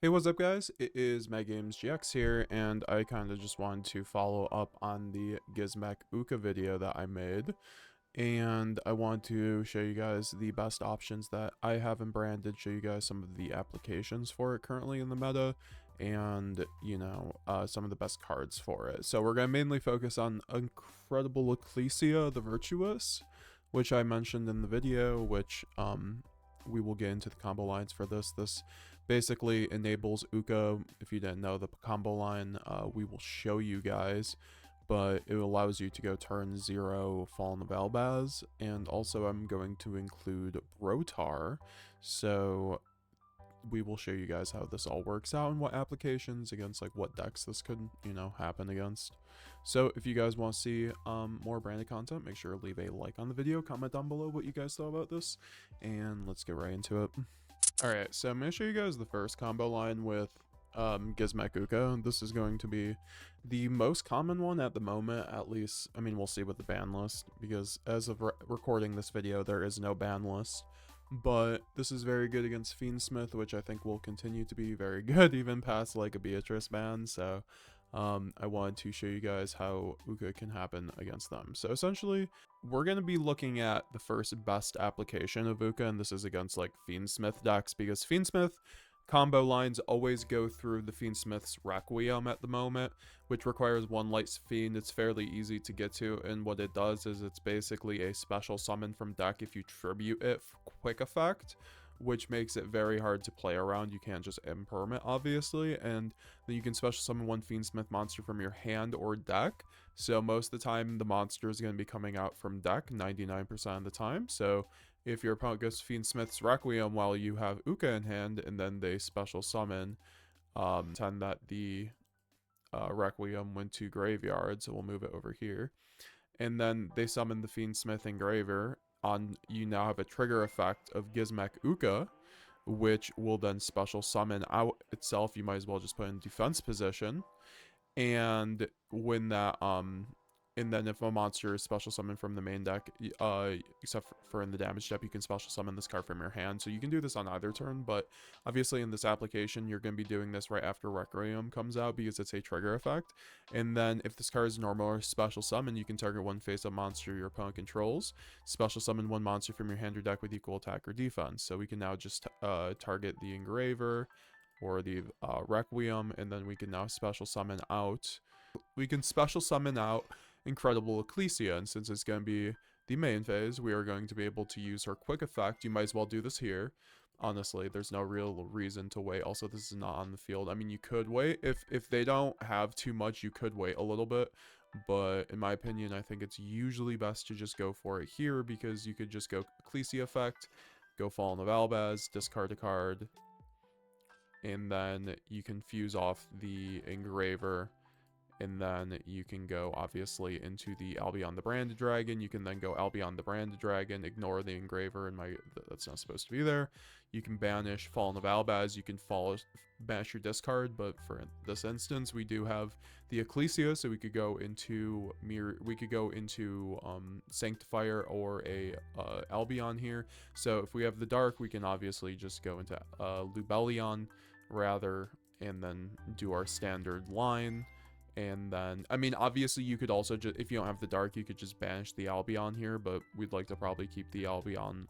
Hey, what's up guys? It is MetaGamesGX here, and I kind of just wanted to follow up on the gizmek uka video that I made. And I want to show you guys the best options that I have in branded, show you guys some of the applications for it currently in the meta, and, some of the best cards for it. So we're going to mainly focus on Incredible Ecclesia, the Virtuous, which I mentioned in the video, which, we will get into the combo lines for this. This basically enables uka. If you didn't know the combo line, we will show you guys, but it allows you to go turn 0 Fallen of Albaz, and also I'm going to include Brotar, so we will show you guys how this all works out and what applications against like what decks this could, happen against. So if you guys want to see more branded content, make sure to leave a like on the video, comment down below what you guys thought about this, and let's get right into it. Alright, so I'm going to show you guys the first combo line with gizmek uka. This is going to be the most common one at the moment, at least. I mean, we'll see with the ban list, because as of recording this video, there is no ban list. But this is very good against Fiendsmith, which I think will continue to be very good, even past like a Beatrice ban. So I wanted to show you guys how uka can happen against them. So essentially, we're going to be looking at the first best application of uka, and this is against like Fiendsmith decks, because Fiendsmith combo lines always go through the Fiendsmith's Requiem at the moment, which requires one light fiend. It's fairly easy to get to, and what it does is it's basically a special summon from deck if you tribute it for quick effect, which makes it very hard to play around. You can't just imperm it, obviously, and then you can special summon one Fiendsmith monster from your hand or deck. So most of the time, the monster is going to be coming out from deck 99% of the time. So if your opponent goes Fiendsmith's Requiem while you have uka in hand, and then they special summon, pretend that the Requiem went to graveyard, so we'll move it over here, and then they summon the Fiendsmith Engraver, you now have a trigger effect of gizmek uka, which will then special summon out itself. You might as well just put in defense position, and when that and then if a monster is special summoned from the main deck, except for in the damage step, you can special summon this card from your hand. So you can do this on either turn, but obviously in this application, you're going to be doing this right after Requiem comes out because it's a trigger effect. And then if this card is normal or special summon, you can target one face-up monster your opponent controls, special summon one monster from your hand or deck with equal attack or defense. So we can now just target the Engraver or the Requiem, and then we can now special summon out. We can special summon out Incredible Ecclesia, and since it's going to be the main phase, we are going to be able to use her quick effect. You might as well do this here. Honestly, there's no real reason to wait. Also, this is not on the field. I mean, you could wait. If they don't have too much, you could wait a little bit. But in my opinion, I think it's usually best to just go for it here, because you could just go Ecclesia effect, go Fallen of Albaz, discard a card, and then you can fuse off the Engraver. And then you can go, obviously, into the Albion the Branded Dragon. You can then go Albion the Branded Dragon, ignore the Engraver, and that's not supposed to be there. You can banish Fallen of Albaz. You can banish your discard, but for this instance, we do have the Ecclesia, so we could go into Sanctifier or a Albion here. So if we have the Dark, we can obviously just go into Lubellion, rather, and then do our standard line. And then, I mean, obviously you could also just, if you don't have the Dark, you could just banish the Albion here, but we'd like to probably keep the Albion,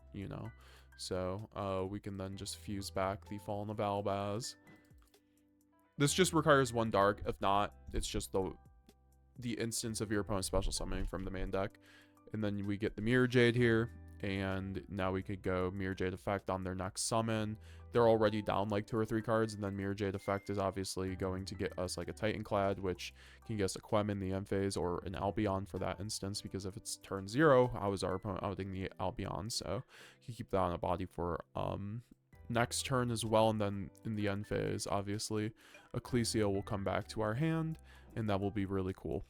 So, we can then just fuse back the Fallen of Albaz. This just requires one Dark. If not, it's just the instance of your opponent's special summoning from the main deck. And then we get the MIRRORJADE here, and now we could go MIRRORJADE effect on their next summon. They're already down like 2 or 3 cards, and then MIRRORJADE effect is obviously going to get us like a Titanclad, which can get us a Quem in the end phase, or an Albion for that instance, because if it's turn 0, how is our opponent outing the Albion? So you keep that on a body for next turn as well, and then in the end phase, obviously, Ecclesia will come back to our hand, and that will be really cool.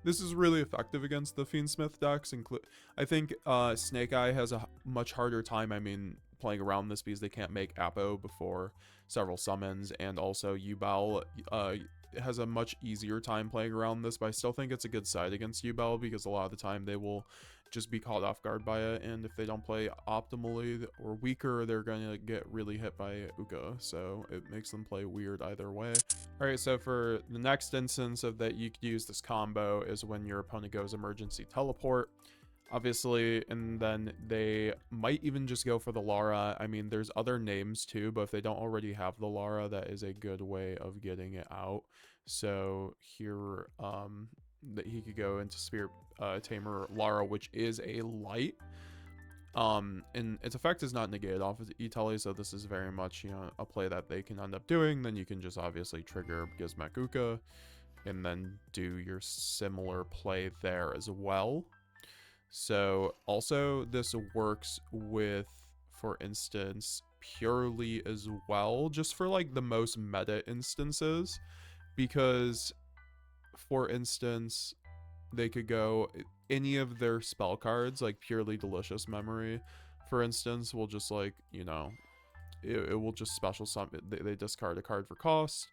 This is really effective against the Fiendsmith decks. I think Snake Eye has a much harder time, playing around this, because they can't make Apo before several summons, and also Yubel has a much easier time playing around this, but I still think it's a good side against Yubel, because a lot of the time they will just be caught off guard by it, and if they don't play optimally or weaker, they're gonna get really hit by Uka, so it makes them play weird either way. All right, so for the next instance of that you could use this combo is when your opponent goes emergency teleport, obviously, and then they might even just go for the Lara. I mean, there's other names too, but if they don't already have the Lara, that is a good way of getting it out. So here, that he could go into Spirit Tamer Lara, which is a light. And its effect is not negated off of E-Tele, so this is very much, you know, a play that they can end up doing. Then you can just obviously trigger gizmek Uka, and then do your similar play there as well. So also this works with, for instance, Purrely as well, just for like the most meta instances, because for instance, they could go any of their spell cards, like Purely Delicious Memory, for instance, will just like, you know, it will just special summon, they discard a card for cost,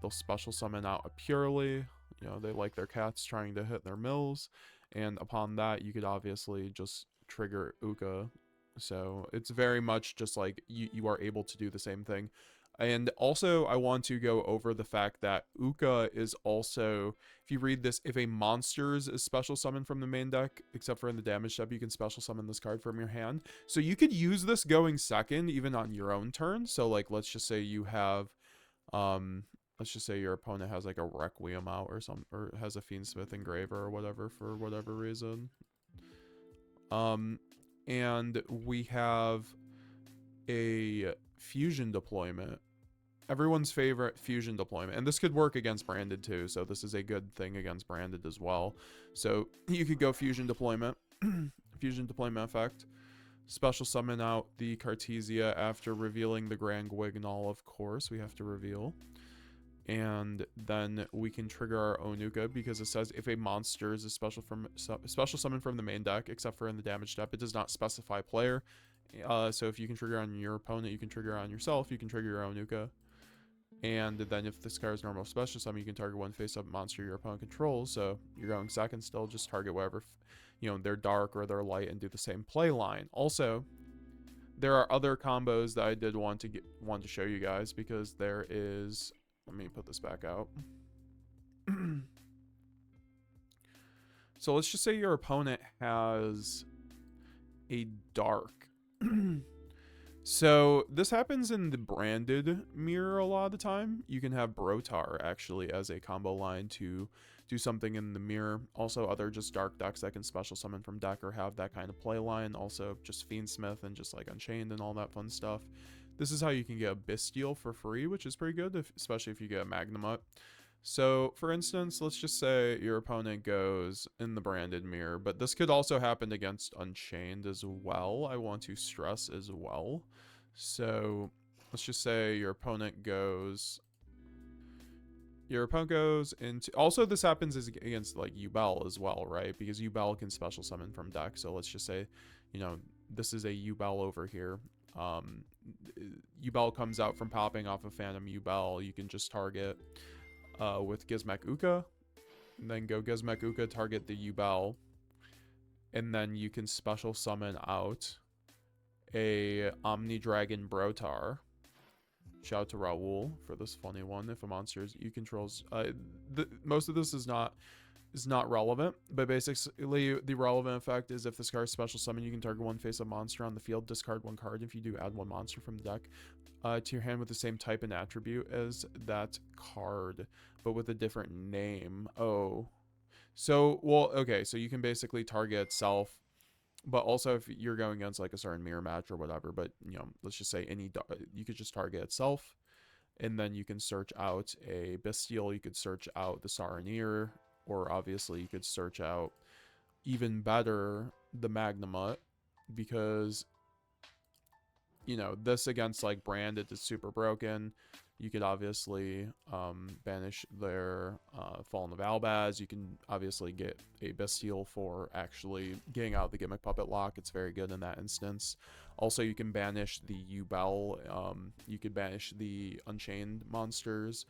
they'll special summon out a Purely, you know, they like their cats trying to hit their mills, and upon that, you could obviously just trigger Uka. So it's very much just like you are able to do the same thing. And also, I want to go over the fact that Uka is also, if you read this, if a monster's is special summoned from the main deck, except for in the damage step, you can special summon this card from your hand. So you could use this going second, even on your own turn. So like, let's just say you have, let's just say your opponent has like a Requiem out or something, or has a Fiendsmith Engraver or whatever for whatever reason. And we have a fusion deployment, everyone's favorite fusion deployment, and this could work against branded too, so this is a good thing against branded as well. So you could go fusion deployment, fusion deployment effect, special summon out the Cartesia after revealing the Grand Guignol, of course we have to reveal, and then we can trigger our own Uka, because it says if a monster is a special summon from the main deck, except for in the damage step, it does not specify player. So if you can trigger on your opponent, you can trigger on yourself, you can trigger your own Uka. And then if this card is normal special summon, you can target one face-up monster your opponent controls. So you're going second still, just target whatever, you know, they're dark or they're light, and do the same play line. Also, there are other combos that I did want to show you guys, because there is, let me put this back out. So let's just say your opponent has a dark. So this happens in the branded mirror a lot of the time. You can have Brotar actually as a combo line to do something in the mirror. Also other just dark decks that can special summon from deck or have that kind of play line. Also just Fiendsmith and just like Unchained and all that fun stuff. This is how you can get a Bestial for free, which is pretty good, especially if you get a Magnamut. So, for instance, let's just say your opponent goes in the branded mirror, but this could also happen against Unchained as well. I want to stress as well. So, let's just say your opponent goes into, also this happens against like Yubel as well, right? Because Yubel can special summon from deck. So let's just say, you know, this is a Yubel over here. Yubel comes out from popping off of Phantom Yubel. You can just target with gizmek Uka, and then go gizmek Uka, target the Yubel, and then you can special summon out a Omni Dragon Brotar. Shout out to Raul for this funny one. If a monster you controls, most of this is not relevant, but basically the relevant effect is if this card is special summon, you can target one face-up monster on the field, discard one card. If you do, add one monster from the deck to your hand with the same type and attribute as that card, but with a different name. Oh, so, well, okay, so you can basically target itself, but also if you're going against like a certain mirror match or whatever, but you know, let's just say you could just target itself, and then you can search out a Bestial, you could search out the Saronir, or obviously you could search out, even better, the Magnamut, because, you know, this against like branded is super broken. You could obviously banish their Fallen of Albaz. You can obviously get a Bestial for actually getting out the Gimmick Puppet Lock. It's very good in that instance. Also, you can banish the Yubel. You could banish the Unchained monsters.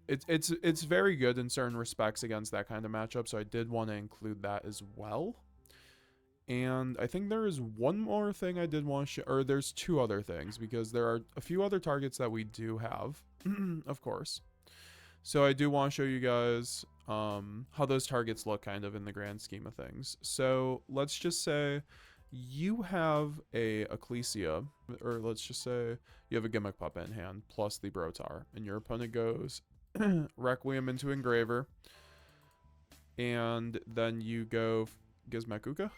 It's very good in certain respects against that kind of matchup, so I did want to include that as well. And I think there is one more thing I did want to show, or there's two other things, because there are a few other targets that we do have, of course. So I do want to show you guys how those targets look kind of in the grand scheme of things. So let's just say you have a Ecclesia, or let's just say you have a Gimmick Puppet in hand, plus the Brotar, and your opponent goes Requiem into Engraver, and then you go Gizmek,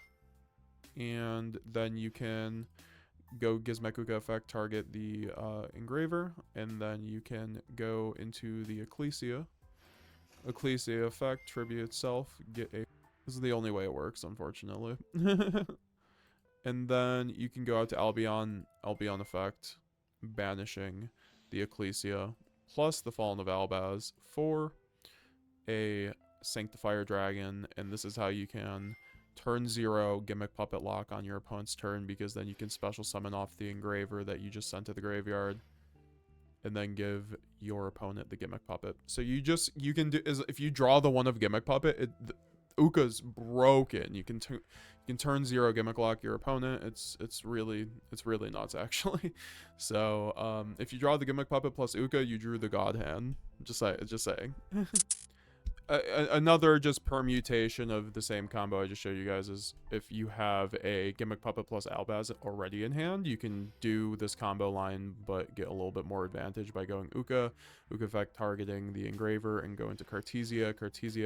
and then you can go Gizmek effect, target the Engraver, and then you can go into the Ecclesia effect, tribute itself, get a... This is the only way it works, unfortunately. And then you can go out to Albion effect, banishing the Ecclesia, plus the Fallen of Albaz for a Sanctifier Dragon, and this is how you can turn 0 Gimmick Puppet lock on your opponent's turn, because then you can special summon off the Engraver that you just sent to the graveyard, and then give your opponent the Gimmick Puppet. So you can do is if you draw the one of Gimmick Puppet, Uka's broken. You can turn 0 Gimmick lock your opponent. It's really nuts actually. So if you draw the Gimmick Puppet plus Uka, you drew the God Hand. Just saying. Another just permutation of the same combo I just showed you guys is if you have a Gimmick Puppet plus Albaz already in hand, you can do this combo line but get a little bit more advantage by going Uka effect, targeting the Engraver, and go into Cartesia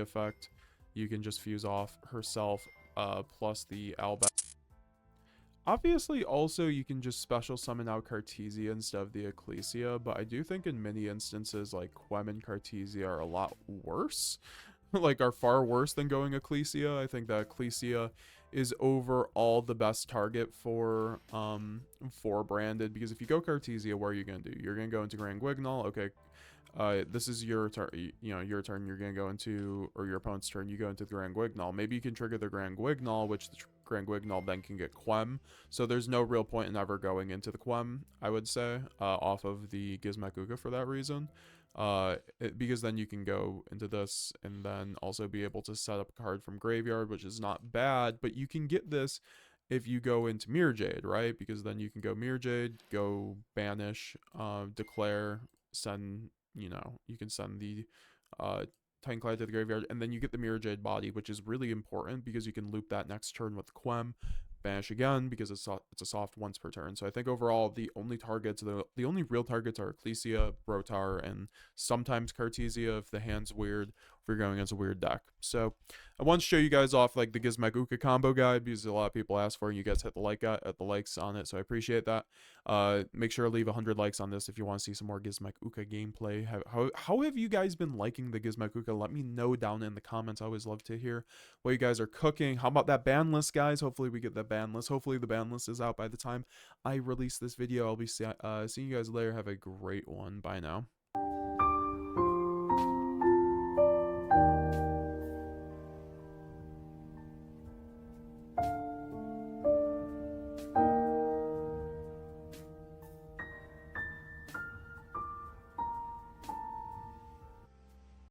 effect. You can just fuse off herself plus the Albaz. Obviously, also, you can just special summon out Cartesia instead of the Ecclesia, but I do think in many instances, like, Quem and Cartesia are a lot worse. Like, are far worse than going Ecclesia. I think that Ecclesia is overall the best target for branded, because if you go Cartesia, what are you going to do? You're going to go into Grand Guignol, okay. This is your turn, your turn, you're going to go into, or your opponent's turn, you go into the Grand Guignol. Maybe you can trigger the Grand Guignol, which the Grand Guignol then can get Quem. So there's no real point in ever going into the Quem, I would say, off of the Gizmek for that reason. Because then you can go into this and then also be able to set up a card from graveyard, which is not bad, but you can get this if you go into MIRRORJADE, right? Because then you can go MIRRORJADE, go banish, declare, send... you can send the Titanic to the graveyard, and then you get the MIRRORJADE body, which is really important because you can loop that next turn with Quem, banish again because it's a soft once per turn. So I think overall the only targets, the only real targets are Ecclesia, Brotar, and sometimes Cartesia if the hand's weird, if you're going against a weird deck. So I want to show you guys off like the Gizmek combo guide because a lot of people asked for it and you guys hit the likes on it, so I appreciate that. Make sure to leave 100 likes on this if you want to see some more Gizmek gameplay. How have you guys been liking the Gizmek? Let me know down in the comments. I always love to hear what you guys are cooking. How about that ban list, guys? Hopefully we get that ban list. Hopefully the ban list is out by the time I release this video. I'll be seeing you guys later. Have a great one. Bye now.